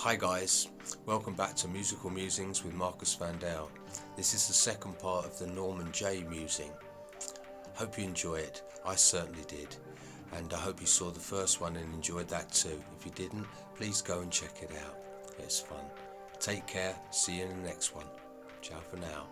Hi guys, welcome back to Musical Musings with Marcus Van Dale. This is the second part of the Norman J musing. Hope you enjoy it, I certainly did, and I hope you saw the first one and enjoyed that too. If you didn't, please go and check it out, it's fun. Take care, see you in the next one. Ciao for now.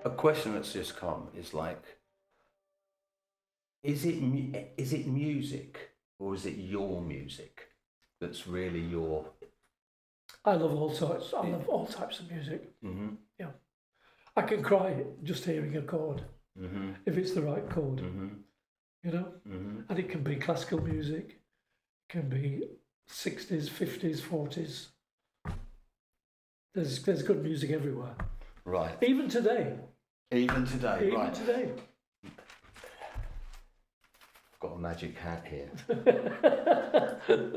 A question that's just come is like, is it music or is it your music that's really your? I love all sorts. I love all types of music. Mm-hmm. Yeah, I can cry just hearing a chord if it's the right chord. You know, and it can be classical music, it can be 60s, 50s, 40s. There's good music everywhere. Right. Even today. Even today. Even right. today. I've got a magic hat here.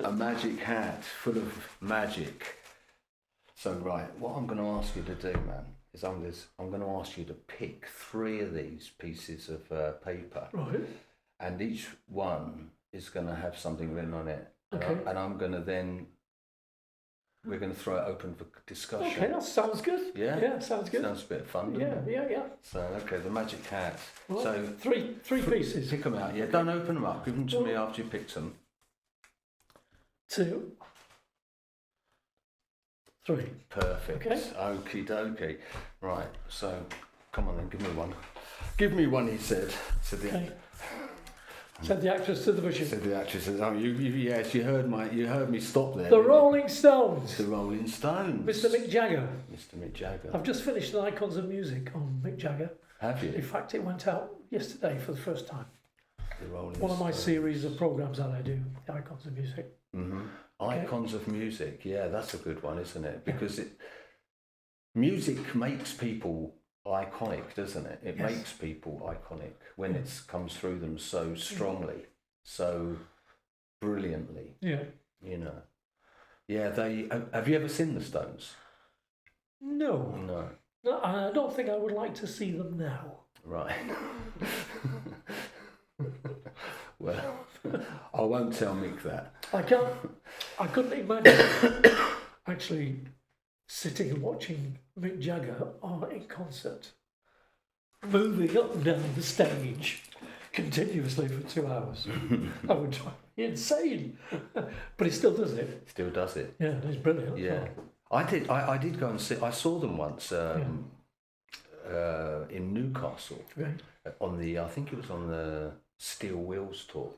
A magic hat full of magic. So right, what I'm going to ask you to do, man, is I'm going to ask you to pick 3 of these pieces of paper. Right. And each one is going to have something written on it. Okay. And I'm going to then, we're going to throw it open for discussion. Okay, that sounds good. Yeah? Yeah, sounds good. Sounds a bit of fun, doesn't Yeah, it? yeah. So, okay, the magic hat. Right. So, three pieces. pick them out. Yeah, don't open them up. Give them to me after you picked them. 2, 3. Perfect. Okay. Okie dokie. Right, so, come on then, give me one. Give me one, he said. Okay. Said the actress to the bishop. Said the actress. Oh, yes, you heard me stop there. The Rolling Stones. The Rolling Stones. Mr. Mick Jagger. Mr. Mick Jagger. I've just finished an Icons of Music on Mick Jagger. Have you? In fact, it went out yesterday for the first time. The Rolling One of my Stones. series of programmes that I do, the Icons of Music. Mm-hmm. Okay. Icons of music. Yeah, that's a good one, isn't it? Because music makes people iconic, doesn't it? It Yes. makes people iconic when it comes through them so strongly, so brilliantly. Yeah. You know. Yeah, they. Have you ever seen the Stones? No. No. I don't think I would like to see them now. Right. Well, I won't tell Mick that. I couldn't imagine actually sitting and watching Mick Jagger in concert, moving up and down the stage continuously for 2 hours. I would drive me insane. But he still does it. Still does it. Yeah, he's brilliant. Yeah. I did go and see. I saw them once in Newcastle Right. on the. I think it was on the Steel Wheels tour,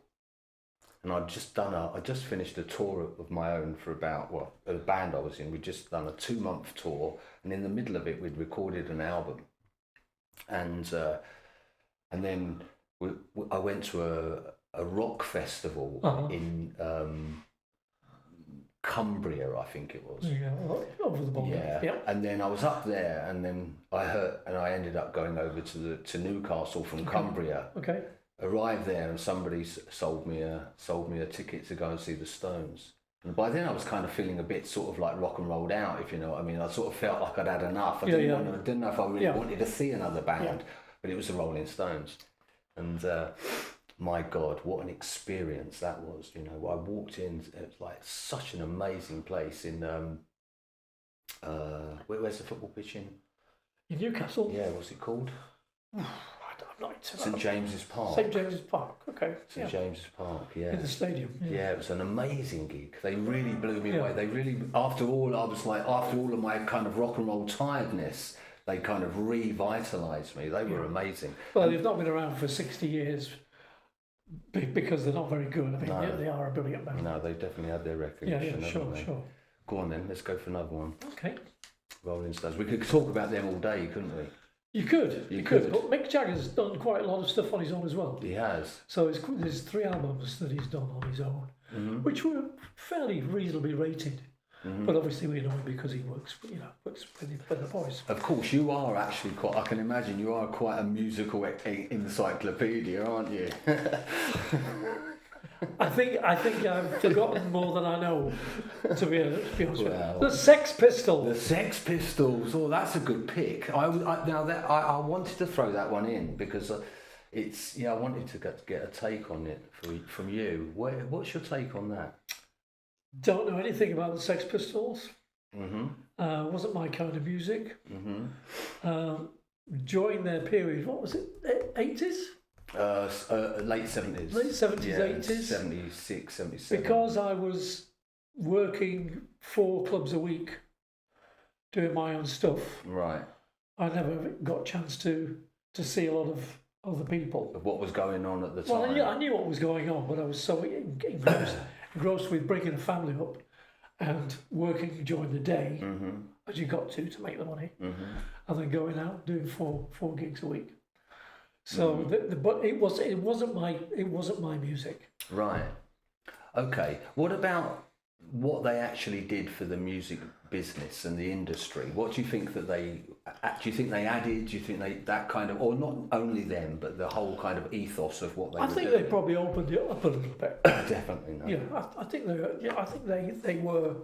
and I just finished a tour of my own for about a band I was in. We'd just done a 2-month tour, and in the middle of it, we'd recorded an album, and then I went to a rock festival in Cumbria, I think it was. Yeah, over the border. Yeah. And then I was up there, and then I ended up going over to Newcastle from Cumbria. Okay. Arrived there, and somebody sold me a ticket to go and see the Stones. And by then I was kind of feeling a bit sort of like rock and rolled out, if you know what I mean. I sort of felt like I'd had enough. I didn't know if I really wanted to see another band, but it was the Rolling Stones. And my God, what an experience that was. You know, I walked in, it was like such an amazing place in, where's the football pitch in? In Newcastle? Yeah, what's it called? I'm not into St James's Park. St James's Park, okay. St James's Park, yeah. In the stadium. Yeah, it was an amazing gig. They really blew me away. They really, after all of my kind of rock and roll tiredness, they kind of revitalised me. They were amazing. Well, they've not been around for 60 years because they're not very good. I mean, they are a brilliant band. No, they definitely had their recognition. Yeah, sure. Go on then, let's go for another one. Okay. Rolling Stones. We could talk about them all day, couldn't we? You could. But Mick Jagger's done quite a lot of stuff on his own as well. He has. So there's 3 albums that he's done on his own, which were fairly reasonably rated. But obviously we know him because he works with the boys. Of course, you are actually I can imagine you are quite a musical encyclopedia, aren't you? I think I've forgotten more than I know, to be honest with you. Well, The Sex Pistols. The Sex Pistols. Oh, that's a good pick. I wanted to throw that one in because I wanted to get a take on it from you. What's your take on that? Don't know anything about the Sex Pistols. Mm-hmm. Wasn't my kind of music. Mm-hmm. During their period, what was it? 80s? Late 70s. Late 70s, 80s. 76, 77. Because I was working 4 clubs a week, doing my own stuff. Right. I never got a chance to see a lot of other people. Of what was going on at the time. Well, I knew what was going on, but I was so engrossed with bringing a family up and working during the day, as you got to make the money, and then going out doing four gigs a week. So, but it wasn't my music. Right. Okay. What about what they actually did for the music business and the industry? What do you think that they added? Do you think that kind of, or not only them, but the whole kind of ethos of what they? I think they probably opened it up a little bit. Definitely. No. Yeah, I think they were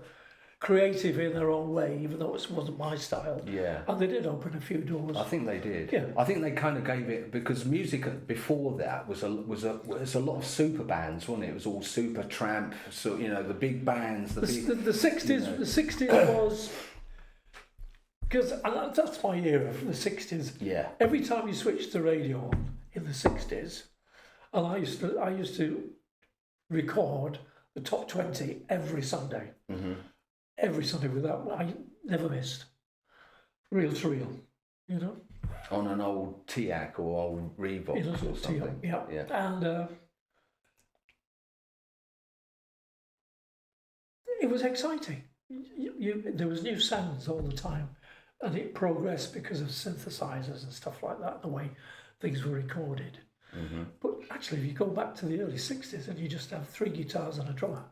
creative in their own way, even though it wasn't my style. Yeah. And they did open a few doors. I think they did. Yeah. I think they kind of gave it, because music before that was a lot of super bands, wasn't it? It was all Super Tramp, so the big bands. The 60s. The 60s was, because that's my era, the 60s. Yeah. Every time you switched the radio on in the 60s, and I used to record the top 20 every Sunday. Mm-hmm. Every Sunday I never missed. Reel to reel, On an old TIAC or old Revox or something. Yeah. And it was exciting. There was new sounds all the time, and it progressed because of synthesizers and stuff like that, the way things were recorded. Mm-hmm. But actually, if you go back to the early 60s and you just have 3 guitars and a drummer,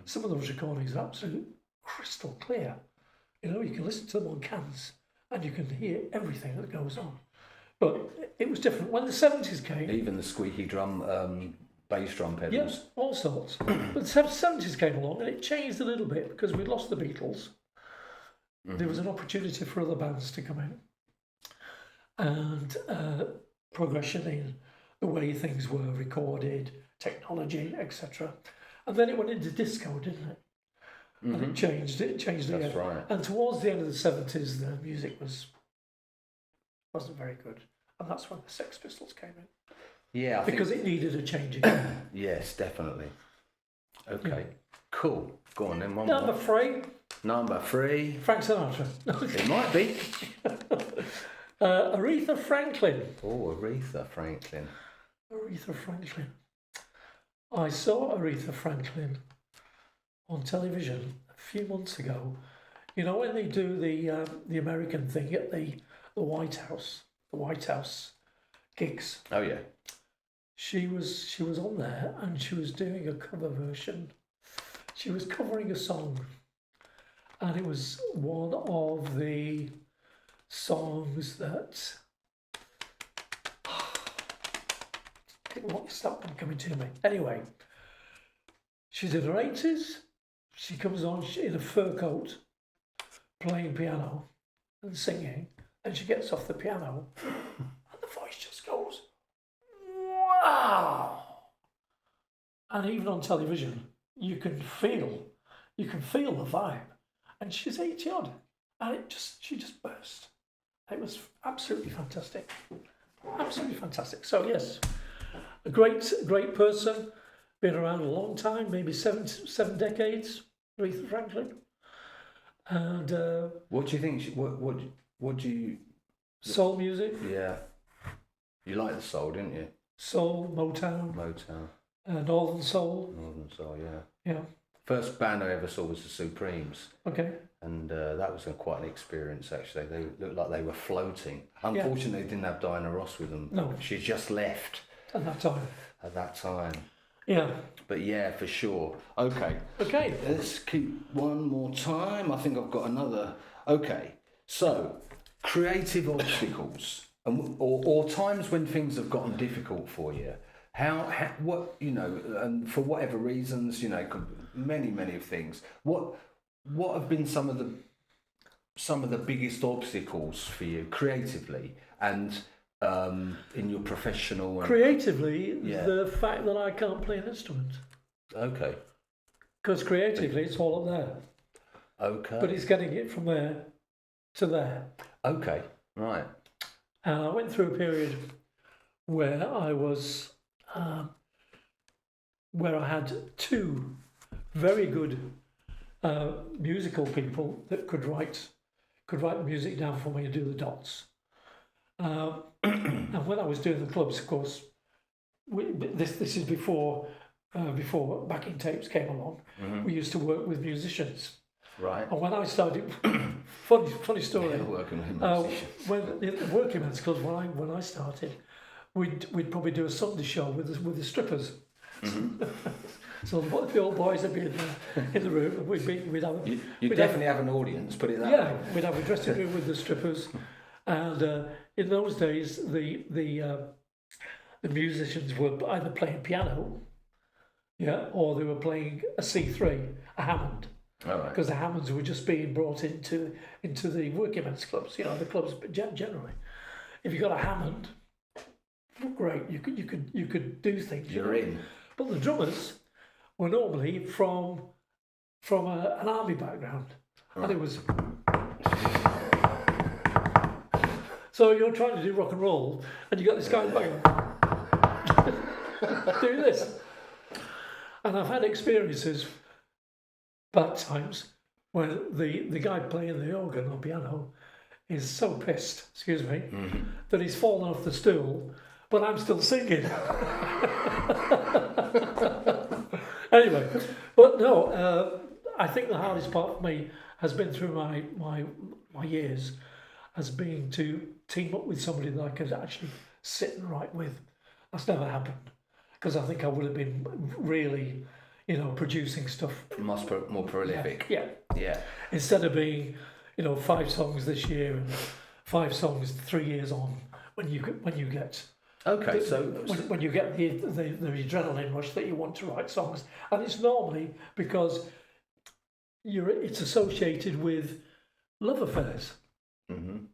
some of those recordings are absolutely crystal clear. You can listen to them on cans and you can hear everything that goes on. But it was different. When the 70s came... Even the squeaky drum, bass drum pedals. Yeah, all sorts. But the 70s came along and it changed a little bit because we'd lost the Beatles. Mm-hmm. There was an opportunity for other bands to come in. And progression in the way things were recorded, technology, etc. And then it went into disco, didn't it? And it changed again. That's right. And towards the end of the 70s, the music wasn't very good. And that's when the Sex Pistols came in. Yeah. Because it needed a change again. Yes, definitely. Okay, yeah. Cool. Go on then. Number 3. Number 3. Frank Sinatra. It might be. Aretha Franklin. Oh, Aretha Franklin. Aretha Franklin. I saw Aretha Franklin on television a few months ago. When they do the American thing at the White House gigs. Oh yeah. She was on there and she was doing a cover version. She was covering a song, and it was one of the songs that stop coming to me. Anyway, she's in her 80s. She comes on in a fur coat, playing piano and singing, and she gets off the piano, and the voice just goes, wow! And even on television, you can feel the vibe. And she's 80 odd, and she just burst. It was absolutely fantastic. Absolutely fantastic. So yes, a great person. Been around a long time, maybe seven decades, Aretha Franklin. And what do you think? What do you? Soul music. Yeah, you like the soul, didn't you? Soul, Motown. Northern Soul. Yeah. First band I ever saw was the Supremes. Okay. And that was quite an experience, actually. They looked like they were floating. Unfortunately, they didn't have Diana Ross with them. No. She just left. At that time. Yeah. But yeah, for sure. Okay. Let's keep one more time. I think I've got another. Okay. So, creative obstacles or times when things have gotten difficult for you. what, and for whatever reasons, many of things. What have been some of the biggest obstacles for you creatively and in your professional? Creatively, the fact that I can't play an instrument. Okay. Because creatively, it's all up there. Okay. But it's getting it from there to there. Okay. Right. And I went through a period where I was, where I had two very good musical people that could write the music down for me and do the dots. And when I was doing the clubs, of course, this is before backing tapes came along. Mm-hmm. We used to work with musicians. Right. And when I started, funny story. Yeah, working with musicians. When in the working men's clubs, when I started, we'd probably do a Sunday show with the strippers. Mm-hmm. So the old boys would be in the room, and we'd have. You definitely have an audience. Put it that way. Yeah, we'd have a dressing room with the strippers, and in those days the musicians were either playing piano, or they were playing a C3, a Hammond. Because the Hammonds were just being brought into the working men's clubs, the clubs generally. If you got a Hammond, great, you could do things. You're in. But the drummers were normally from an army background, and it was. So you're trying to do rock and roll, and you got this guy in the background doing this. And I've had experiences. Bad times when the guy playing the organ or piano is so pissed, mm-hmm. that he's fallen off the stool, but I'm still singing. Anyway, but no, I think the hardest part for me has been through my years has been to team up with somebody that I could actually sit and write with. That's never happened, because I think I would have been really, producing stuff. Much more prolific. Yeah. Instead of being, 5 songs this year and 5 songs 3 years on, when you get. Okay, when you get the adrenaline rush that you want to write songs, and it's normally because it's associated with love affairs. Mm-hmm.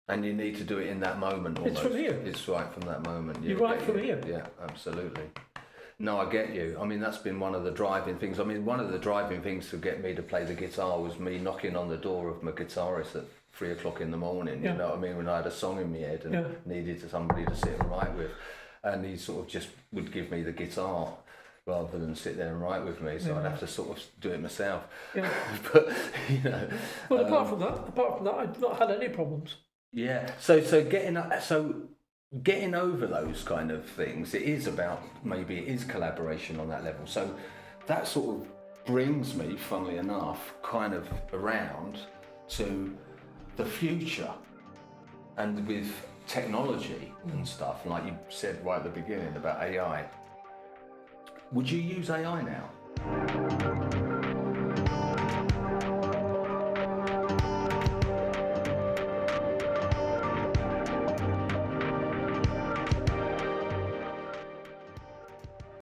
And you need to do it in that moment. Almost. It's from here. It's right from that moment. You write from here. Yeah, absolutely. No, I get you. I mean, that's been one of the driving things. I mean, one of the driving things to get me to play the guitar was me knocking on the door of my guitarist at 3 o'clock in the morning. You know what I mean? When I had a song in my head and needed somebody to sit and write with, and he sort of just would give me the guitar rather than sit there and write with me. So I'd have to sort of do it myself. Yeah. But Well, apart from that, I've not had any problems. Yeah. So getting over those kind of things, it is collaboration on that level. So that sort of brings me, funnily enough, kind of around to the future and with technology and stuff, like you said right at the beginning about AI. Would you use AI now?